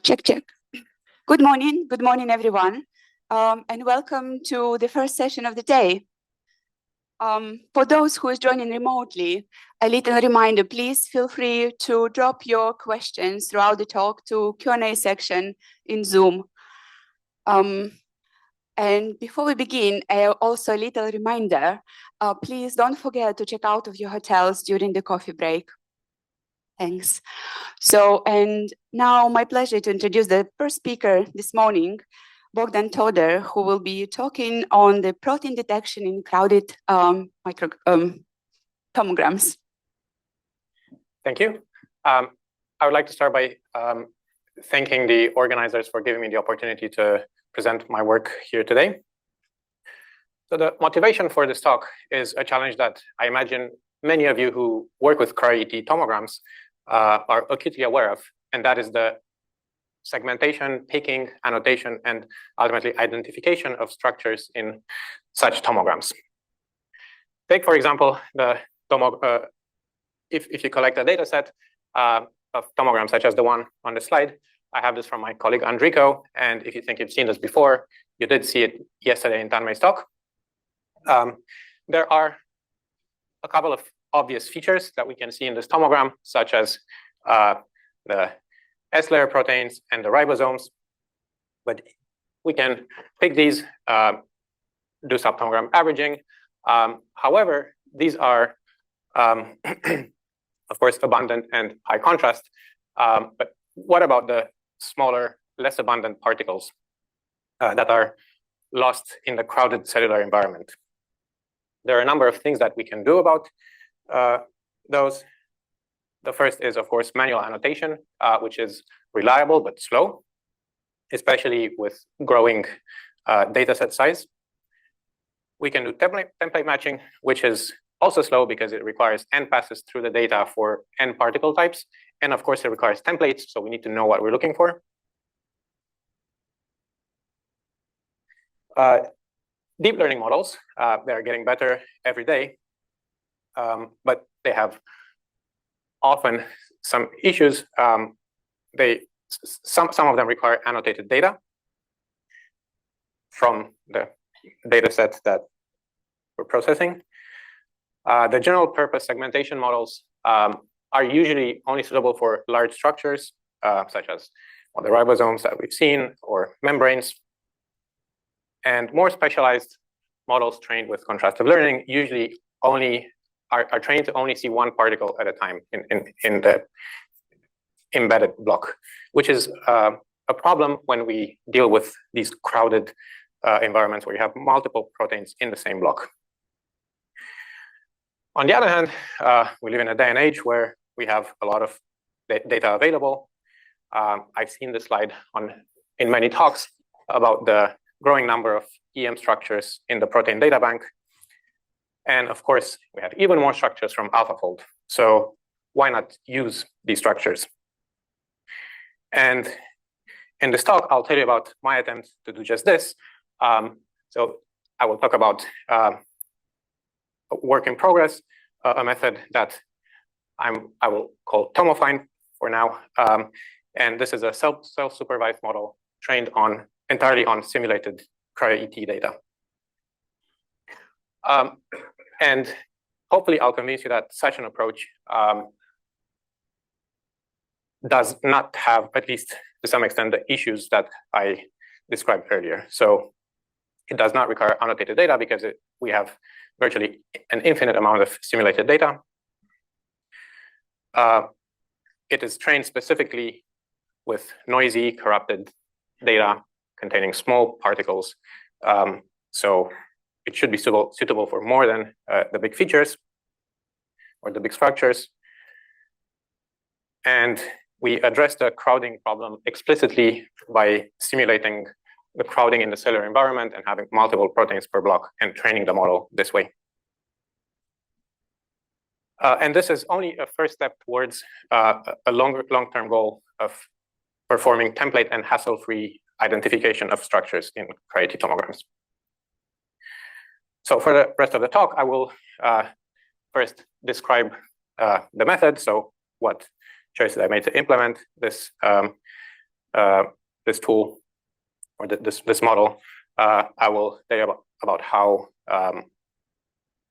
Check, check. Good morning, everyone, and welcome to the first session of the day. For those who is joining remotely, a little reminder, please feel free to drop your questions throughout the talk to Q&A section in Zoom. And before we begin, also a little reminder, please don't forget to check out of your hotels during the coffee break. Thanks. So, and now my pleasure to introduce the first speaker this morning, Bogdan Toader, who will be talking on the protein detection in crowded tomograms. Thank you. I would like to start by thanking the organizers for giving me the opportunity to present my work here today. So the motivation for this talk is a challenge that I imagine many of you who work with cryo-ET tomograms are acutely aware of, and that is the segmentation, picking, annotation, and ultimately identification of structures in such tomograms. Take, for example, if you collect a data set of tomograms such as the one on the slide. I have this from my colleague Andrico, and if you think you've seen this before, you did see it yesterday in Tanmai's talk. There are a couple of obvious features that we can see in this tomogram, such as the S-layer proteins and the ribosomes. But we can pick these, do subtomogram averaging. However, these are, of course, abundant and high contrast. But what about the smaller, less abundant particles that are lost in the crowded cellular environment? There are a number of things that we can do about those. The first is, of course, manual annotation, which is reliable but slow, especially with growing data set size. We can do template matching, which is also slow because it requires n passes through the data for n particle types. And of course, it requires templates, so we need to know what we're looking for. Deep learning models, they're getting better every day, but they have often some issues. Some of them require annotated data from the data sets that we're processing. The general purpose segmentation models are usually only suitable for large structures, such as the ribosomes that we've seen, or membranes. And more specialized models trained with contrastive learning usually only are trained to only see one particle at a time in the embedded block, which is a problem when we deal with these crowded environments where you have multiple proteins in the same block. On the other hand, we live in a day and age where we have a lot of data available. I've seen this slide in many talks about the growing number of EM structures in the protein data bank. And of course, we have even more structures from AlphaFold. So why not use these structures? And in this talk, I'll tell you about my attempt to do just this. So I will talk about work in progress, a method that I will call TomoFine for now. And this is a self-supervised model trained entirely on simulated cryo-ET data. And hopefully I'll convince you that such an approach does not have, at least to some extent, the issues that I described earlier. So it does not require annotated data because we have virtually an infinite amount of simulated data. It is trained specifically with noisy, corrupted data containing small particles. So it should be suitable for more than the big features or the big structures. And we address the crowding problem explicitly by simulating the crowding in the cellular environment and having multiple proteins per block and training the model this way. And this is only a first step towards a long-term goal of performing template and hassle-free identification of structures in cryo-ET tomograms. So for the rest of the talk, I will first describe the method. So what choices I made to implement this this tool or this model, I will tell you about how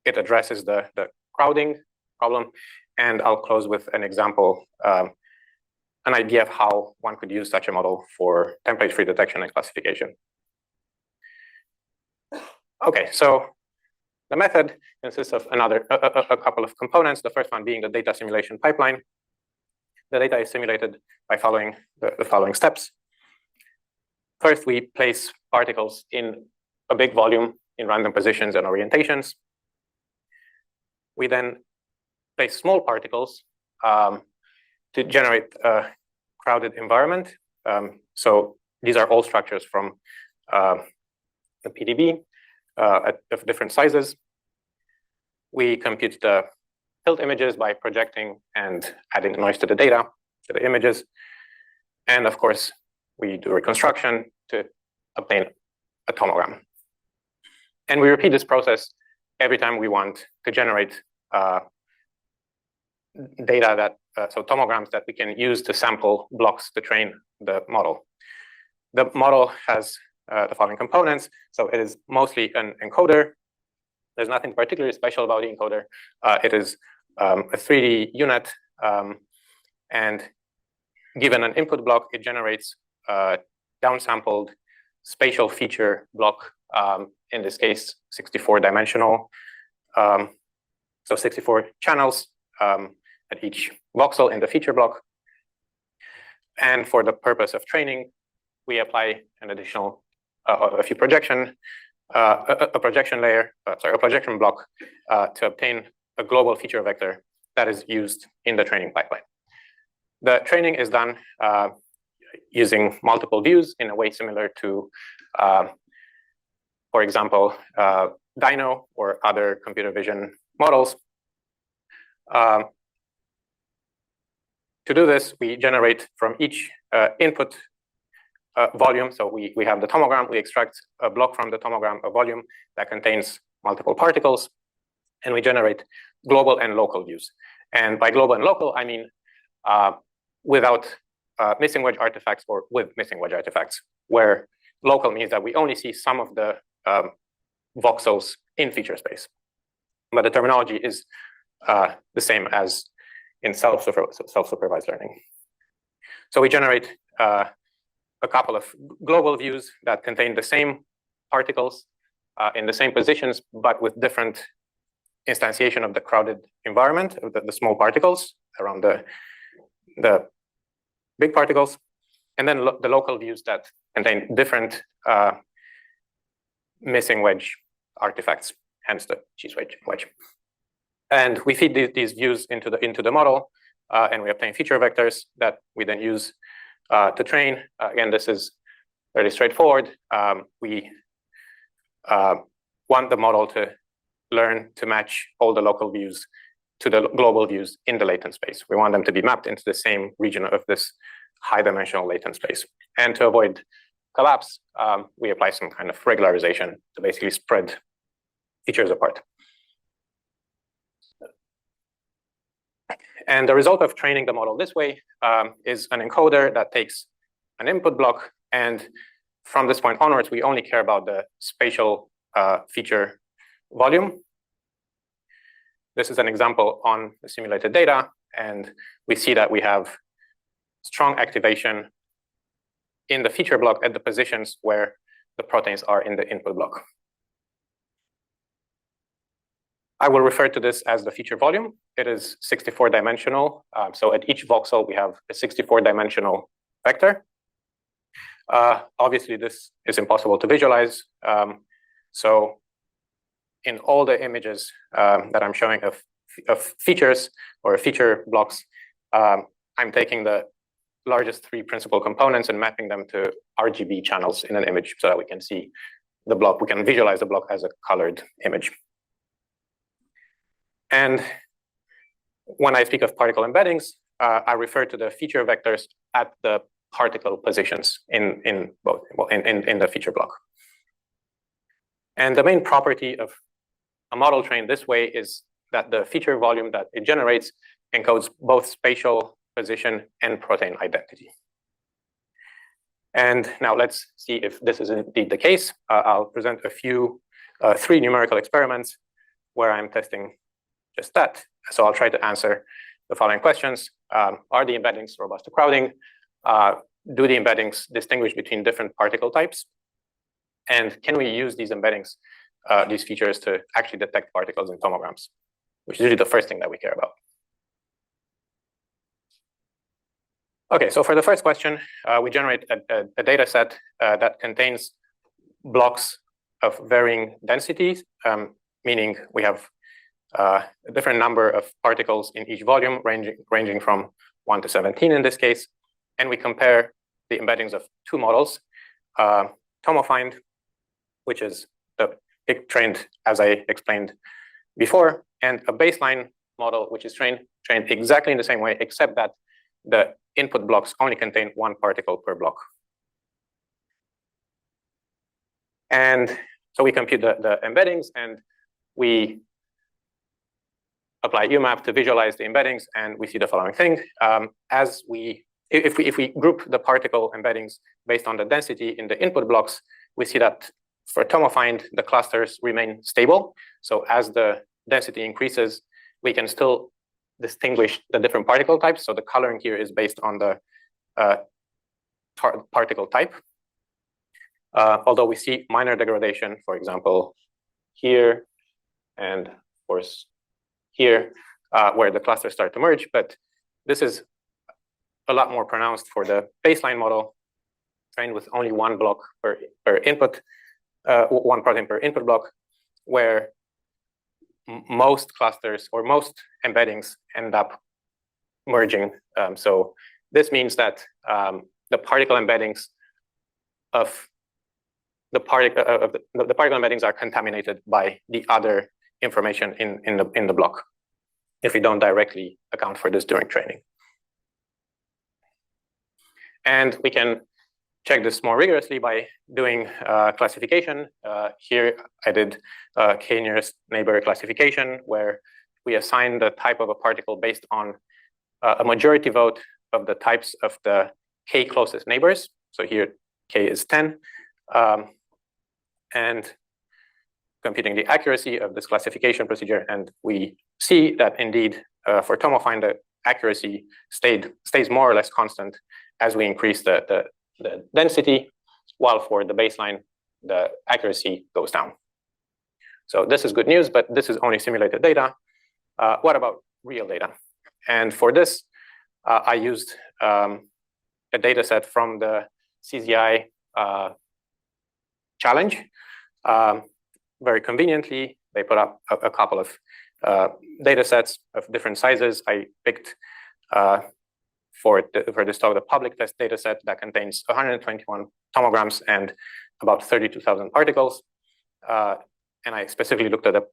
it addresses the crowding problem, and I'll close with an example, an idea of how one could use such a model for template-free detection and classification. Okay, so the method consists of a couple of components. The first one being the data simulation pipeline. The data is simulated by following the following steps. First, we place particles in a big volume in random positions and orientations. We then place small particles to generate a crowded environment. So these are all structures from the PDB of different sizes. We compute the tilt images by projecting and adding noise to the data, to the images. And of course, we do reconstruction to obtain a tomogram. And we repeat this process every time we want to generate data that, so tomograms that we can use to sample blocks to train the model. The model has the following components. So it is mostly an encoder. There's nothing particularly special about the encoder. It is a 3D unit, and given an input block, it generates a downsampled spatial feature block, in this case, 64-dimensional. So 64 channels at each voxel in the feature block. And for the purpose of training, we apply an additional, a projection block to obtain a global feature vector that is used in the training pipeline. The training is done using multiple views in a way similar to, for example, Dino or other computer vision models. To do this, we generate from each input volume. So we have the tomogram, we extract a block from the tomogram, a volume that contains multiple particles, and we generate global and local views. And by global and local, I mean without missing wedge artifacts or with missing wedge artifacts, where local means that we only see some of the voxels in feature space. But the terminology is the same as in self-supervised learning. So we generate a couple of global views that contain the same particles in the same positions, but with different instantiation of the crowded environment of the small particles around the big particles, and then the local views that contain different missing wedge artifacts, hence the cheese wedge. And we feed these views into the model, and we obtain feature vectors that we then use to train. Again, this is very straightforward. We want the model to learn to match all the local views to the global views in the latent space. We want them to be mapped into the same region of this high-dimensional latent space. And to avoid collapse, we apply some kind of regularization to basically spread features apart. And the result of training the model this way is an encoder that takes an input block, and from this point onwards, we only care about the spatial feature volume. This is an example on the simulated data, and we see that we have strong activation in the feature block at the positions where the proteins are in the input block. I will refer to this as the feature volume. It is 64-dimensional. So at each voxel, we have a 64-dimensional vector. Obviously, this is impossible to visualize. So in all the images that I'm showing of features or feature blocks, I'm taking the largest 3 principal components and mapping them to RGB channels in an image so that we can see the block. We can visualize the block as a colored image. And when I speak of particle embeddings, I refer to the feature vectors at the particle positions in the feature block. And the main property of a model trained this way is that the feature volume that it generates encodes both spatial position and protein identity. And now let's see if this is indeed the case. I'll present a few, 3 numerical experiments where I'm testing just that. So I'll try to answer the following questions. Are the embeddings robust to crowding? Do the embeddings distinguish between different particle types? And can we use these embeddings, these features, to actually detect particles in tomograms, which is usually the first thing that we care about? Okay, so for the first question, we generate a data set that contains blocks of varying densities, meaning we have a different number of particles in each volume, ranging from 1 to 17 in this case. And we compare the embeddings of 2 models, TomoFind, which is the pick trained, as I explained before, and a baseline model, which is trained exactly in the same way, except that the input blocks only contain 1 particle per block. And so we compute the embeddings, and we apply UMAP to visualize the embeddings, and we see the following thing. If we group the particle embeddings based on the density in the input blocks, we see that for TomoFind, the clusters remain stable. So as the density increases, we can still distinguish the different particle types. So the coloring here is based on the particle type. Although we see minor degradation, for example, here, and of course here, where the clusters start to merge. But this is a lot more pronounced for the baseline model, trained with only 1 block per input, 1 protein per input block, where most clusters or most embeddings end up merging. So this means that the particle embeddings of the particle embeddings are contaminated by the other information in the block, if we don't directly account for this during training. And we can check this more rigorously by doing classification. Here I did k-nearest neighbor classification, where we assign the type of a particle based on a majority vote of the types of the k closest neighbors. So here k is 10. And computing the accuracy of this classification procedure. And we see that indeed, for TomoFind, the accuracy stays more or less constant as we increase the density, while for the baseline, the accuracy goes down. So this is good news, but this is only simulated data. What about real data? And for this, I used a data set from the CZI challenge. Very conveniently, they put up a couple of data sets of different sizes. I picked for this talk the public test data set that contains 121 tomograms and about 32,000 particles. And I specifically looked at the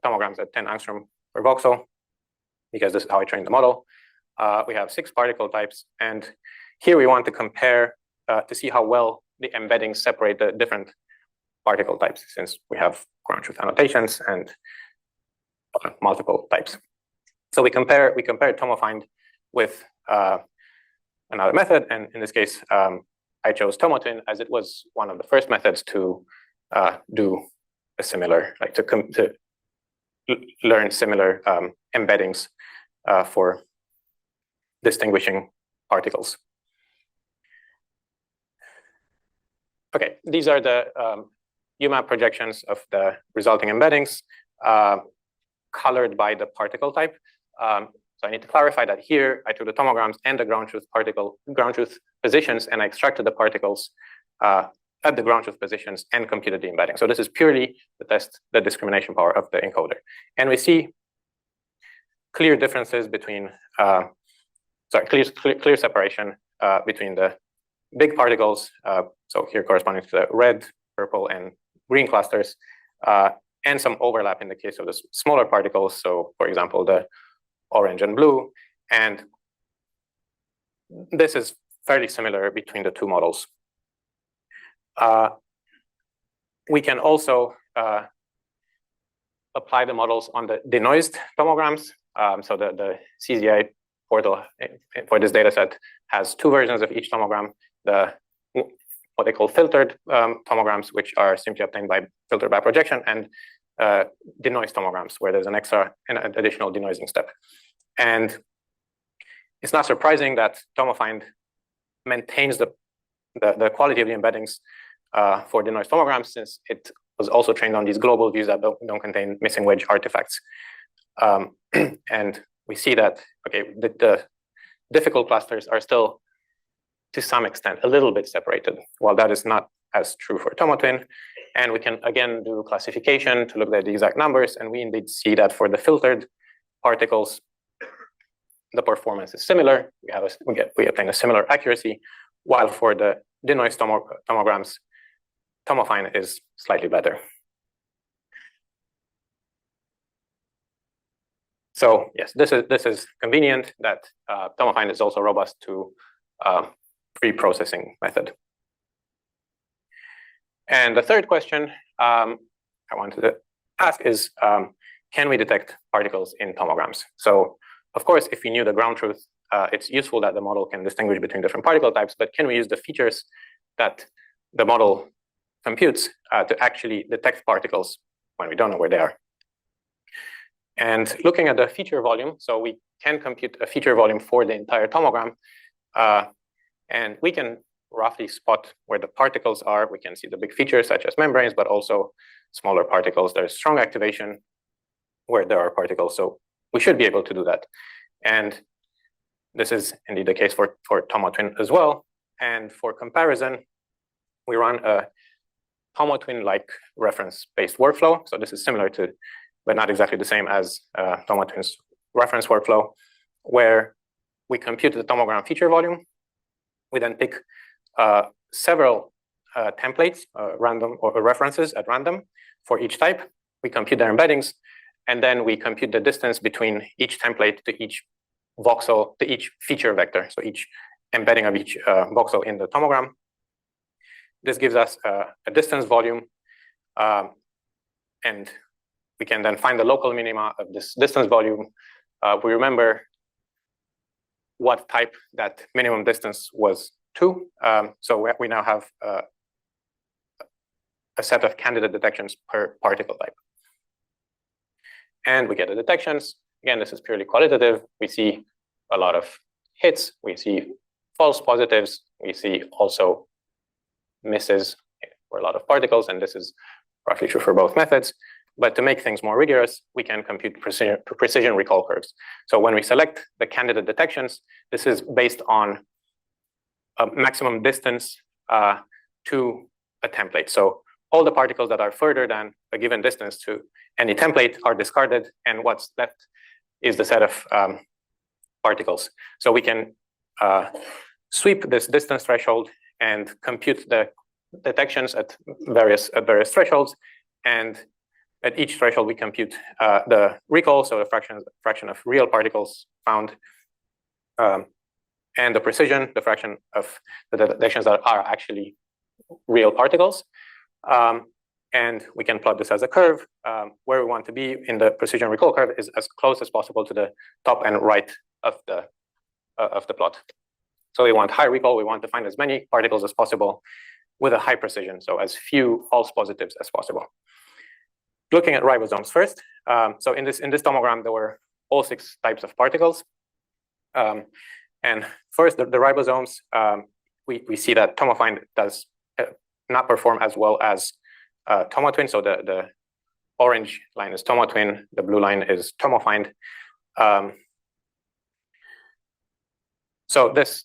tomograms at 10 angstrom per voxel, because this is how I trained the model. We have 6 particle types, and here we want to compare to see how well the embeddings separate the different particle types, since we have ground truth annotations and multiple types. So we compare TomoFind with another method, and in this case, I chose TomoTwin as it was one of the first methods to do a similar, like to learn similar embeddings for distinguishing particles. Okay, these are the UMAP projections of the resulting embeddings, colored by the particle type. So I need to clarify that here I took the tomograms and the ground truth positions, and I extracted the particles at the ground truth positions and computed the embedding. So this is purely to test the discrimination power of the encoder. And we see clear differences between, clear separation between the big particles, so here corresponding to the red, purple, and green clusters, and some overlap in the case of the smaller particles. So for example, the orange and blue. And this is fairly similar between the 2 models. We can also apply the models on the denoised tomograms. So the CZI portal for this data set has 2 versions of each tomogram. The what they call filtered tomograms, which are simply obtained by filter by projection, and denoise tomograms, where there's an additional denoising step. And it's not surprising that TomoFind maintains the quality of the embeddings for denoise tomograms, since it was also trained on these global views that don't contain missing wedge artifacts. And we see that, okay, the difficult clusters are still, to some extent, a little bit separated, while that is not as true for TomoTwin. And we can, again, do classification to look at the exact numbers, and we indeed see that for the filtered particles, the performance is similar. We obtain a similar accuracy, while for the denoise tomograms, TomoFind is slightly better. So yes, this is convenient that TomoFind is also robust to pre-processing method. And the third question I wanted to ask is, can we detect particles in tomograms? So of course, if we knew the ground truth, it's useful that the model can distinguish between different particle types, but can we use the features that the model computes to actually detect particles when we don't know where they are? And looking at the feature volume, so we can compute a feature volume for the entire tomogram, and we can roughly spot where the particles are. We can see the big features such as membranes, but also smaller particles. There's strong activation where there are particles, so we should be able to do that. And this is indeed the case for TomoTwin as well. And for comparison, we run a TomoTwin-like reference-based workflow. So this is similar to, but not exactly the same as TomoTwin's reference workflow, where we compute the tomogram feature volume. We then pick several templates, random or references at random for each type. We compute their embeddings, and then we compute the distance between each template to each voxel, to each feature vector, so each embedding of each voxel in the tomogram. This gives us a distance volume, and we can then find the local minima of this distance volume. We remember what type that minimum distance was to. So we now have a set of candidate detections per particle type. And we get the detections. Again, this is purely qualitative. We see a lot of hits. We see false positives. We see also misses for a lot of particles. And this is roughly true for both methods. But to make things more rigorous, we can compute precision recall curves. So when we select the candidate detections, this is based on a maximum distance to a template. So all the particles that are further than a given distance to any template are discarded, and what's left is the set of particles. So we can sweep this distance threshold and compute the detections at various thresholds, and at each threshold we compute the recall, so the fraction of real particles found, and the precision, the fraction of the detections that are actually real particles. And we can plot this as a curve. Where we want to be in the precision recall curve is as close as possible to the top and right of the plot. So we want high recall. We want to find as many particles as possible with a high precision, so as few false positives as possible. Looking at ribosomes first. So in this tomogram, there were all 6 types of particles. And first, the ribosomes, we see that TomoFind does not perform as well as TomoTwin. So the orange line is TomoTwin, the blue line is TomoFind. So this,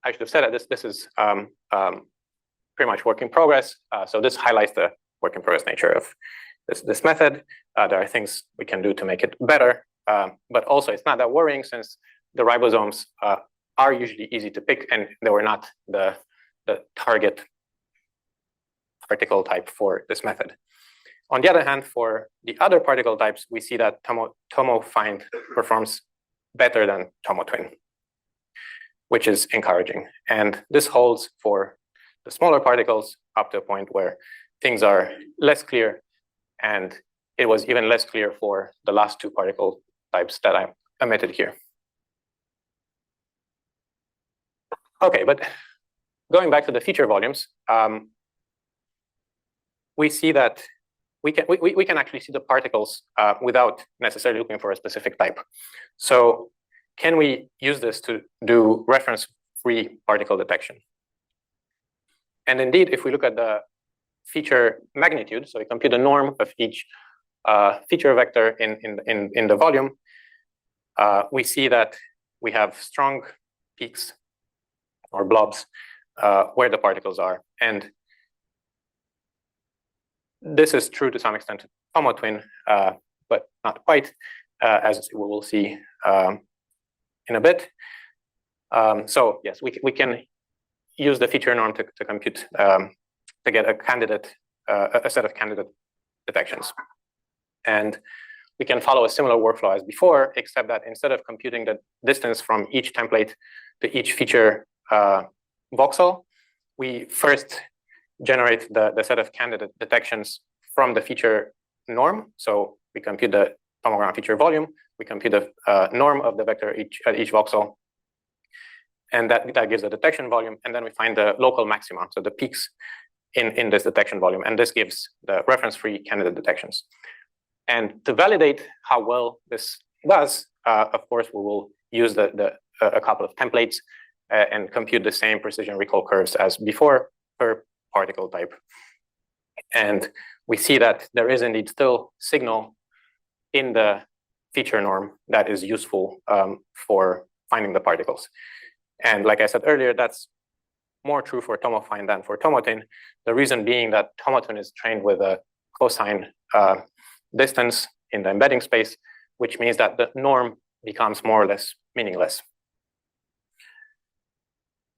I should have said that this is pretty much work in progress. So this highlights the work in progress nature of this method. There are things we can do to make it better, but also it's not that worrying, since the ribosomes are usually easy to pick, and they were not the target particle type for this method. On the other hand, for the other particle types, we see that TomoFind performs better than TomoTwin, which is encouraging. And this holds for the smaller particles up to a point where things are less clear, and it was even less clear for the last 2 particle types that I omitted here. Okay, but going back to the feature volumes, we see that we can actually see the particles without necessarily looking for a specific type. So can we use this to do reference-free particle detection? And indeed, if we look at the feature magnitude, so we compute the norm of each feature vector in the volume, we see that we have strong peaks or blobs where the particles are. And this is true to some extent to tomotwin, but not quite, as we will see in a bit. So yes, we can use the feature norm to compute, to get a candidate, a set of candidate detections. And we can follow a similar workflow as before, except that instead of computing the distance from each template to each feature voxel, we first generate the set of candidate detections from the feature norm. So we compute the tomogram feature volume, we compute the norm of the vector at each voxel, and that gives the detection volume, and then we find the local maxima, so the peaks in this detection volume, and this gives the reference-free candidate detections. And to validate how well this does, of course, we will use a couple of templates and compute the same precision recall curves as before per particle type. And we see that there is indeed still signal in the feature norm that is useful for finding the particles. And like I said earlier, that's more true for tomofine than for tomotin. The reason being that tomotin is trained with a cosine distance in the embedding space, which means that the norm becomes more or less meaningless.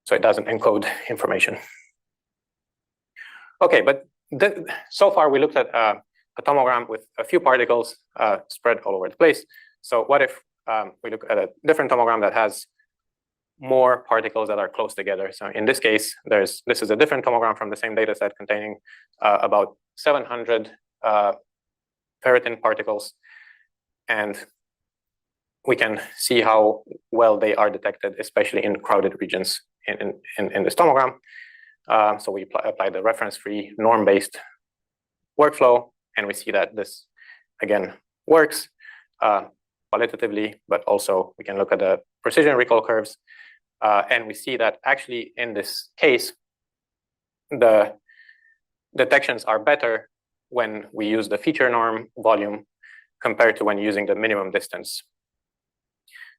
So it doesn't encode information. Okay, but so far we looked at a tomogram with a few particles spread all over the place. So what if we look at a different tomogram that has more particles that are close together? So in this case, this is a different tomogram from the same data set containing about 700 ferritin particles. And we can see how well they are detected, especially in crowded regions in this tomogram. So we apply the reference-free norm-based workflow, and we see that this, again, works qualitatively, but also we can look at the precision recall curves. And we see that actually in this case, the detections are better when we use the feature norm volume compared to when using the minimum distance.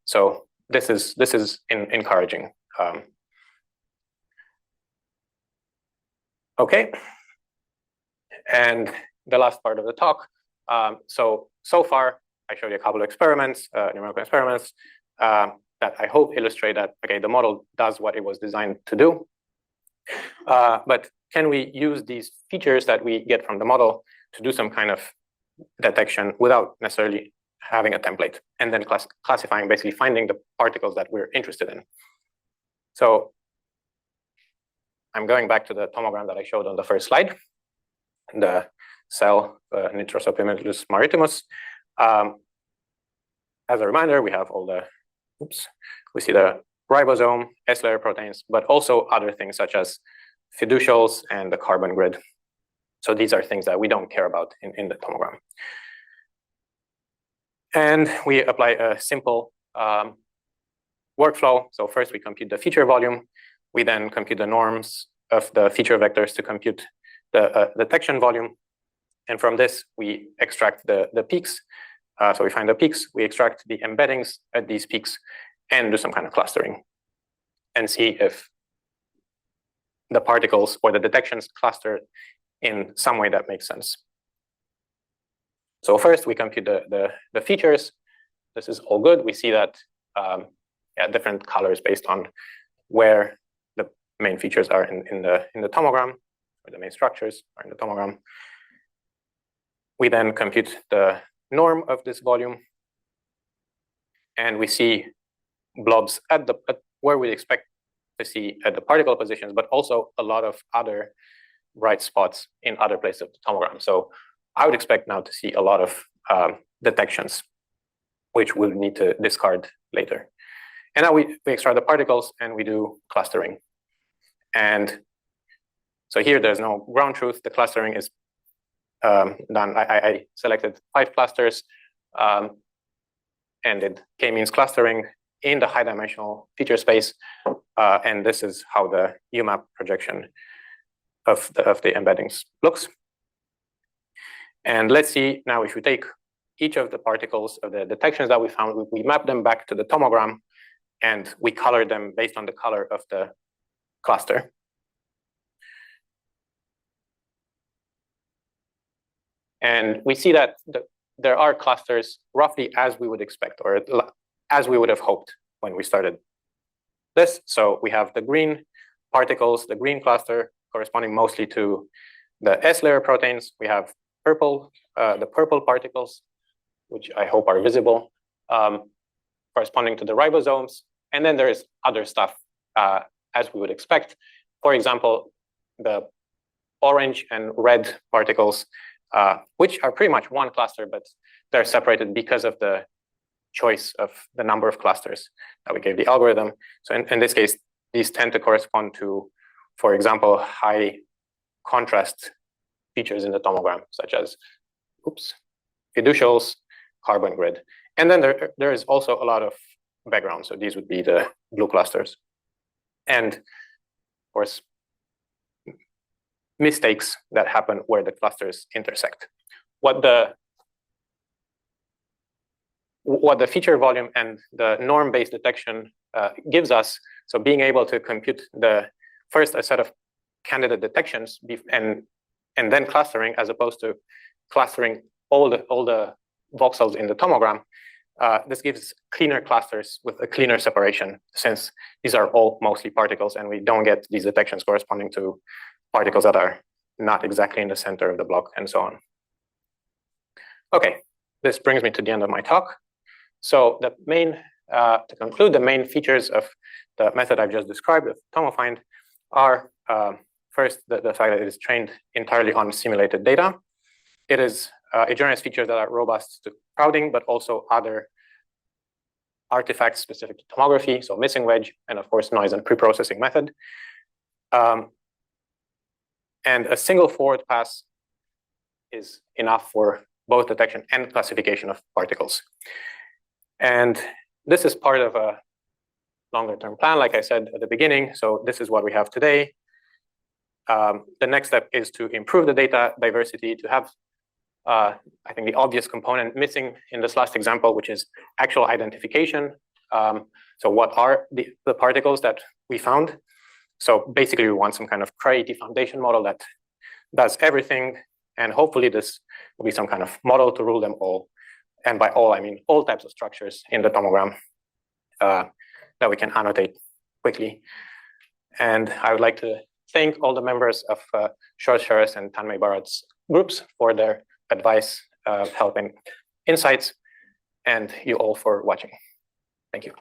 So this is encouraging. Okay, and the last part of the talk. So far, I showed you a couple of experiments, numerical experiments, that I hope illustrate that, okay, the model does what it was designed to do. But can we use these features that we get from the model to do some kind of detection without necessarily having a template, and then classifying, basically finding the particles that we're interested in? So I'm going back to the tomogram that I showed on the first slide, the cell Nitrosopimelus maritimus. As a reminder, we have all the, we see the ribosome, S-layer proteins, but also other things such as fiducials and the carbon grid. So these are things that we don't care about in the tomogram. And we apply a simple workflow. So first we compute the feature volume. We then compute the norms of the feature vectors to compute the detection volume. And from this, we extract the peaks. So we find the peaks, we extract the embeddings at these peaks, and do some kind of clustering and see if the particles or the detections cluster in some way that makes sense. So first, we compute the features. This is all good. We see that different colors based on where the main features are in the tomogram, or the main structures are in the tomogram. We then compute the norm of this volume, and we see blobs at where we expect to see at the particle positions, but also a lot of other bright spots in other places of the tomogram. So I would expect now to see a lot of detections, which we'll need to discard later. And now we extract the particles and we do clustering. And so here there's no ground truth. The clustering is done. I selected 5 clusters and did k-means clustering in the high-dimensional feature space. And this is how the UMAP projection of the embeddings looks. And let's see now if we take each of the particles of the detections that we found, we map them back to the tomogram, and we color them based on the color of the cluster. And we see that there are clusters roughly as we would expect, or as we would have hoped when we started this. So we have the green particles, the green cluster corresponding mostly to the S-layer proteins. We have purple, the purple particles, which I hope are visible, corresponding to the ribosomes. And then there is other stuff as we would expect. For example, the orange and red particles, which are pretty much one cluster, but they're separated because of the choice of the number of clusters that we gave the algorithm. So in this case, these tend to correspond to, for example, high contrast features in the tomogram, such as, fiducials, carbon grid. And then there is also a lot of background. So these would be the blue clusters. And of course, mistakes that happen where the clusters intersect. What the feature volume and the norm-based detection gives us, so being able to compute first a set of candidate detections and then clustering, as opposed to clustering all the voxels in the tomogram, this gives cleaner clusters with a cleaner separation, since these are all mostly particles and we don't get these detections corresponding to particles that are not exactly in the center of the block, and so on. Okay, this brings me to the end of my talk. So the main, to conclude, the main features of the method I've just described of TomoFind are first, the fact that it is trained entirely on simulated data. It generates features that are robust to crowding, but also other artifacts specific to tomography, so missing wedge, and of course, noise and pre-processing method. And a single forward pass is enough for both detection and classification of particles. And this is part of a longer-term plan, like I said at the beginning. So this is what we have today. The next step is to improve the data diversity, to have, I think, the obvious component missing in this last example, which is actual identification. So what are the particles that we found? So basically, we want some kind of cryo-ET foundation model that does everything. And hopefully, this will be some kind of model to rule them all. And by all, I mean all types of structures in the tomogram that we can annotate quickly. And I would like to thank all the members of Short Shares and Tanmay Bharat's groups for their advice, help, and insights, and you all for watching. Thank you.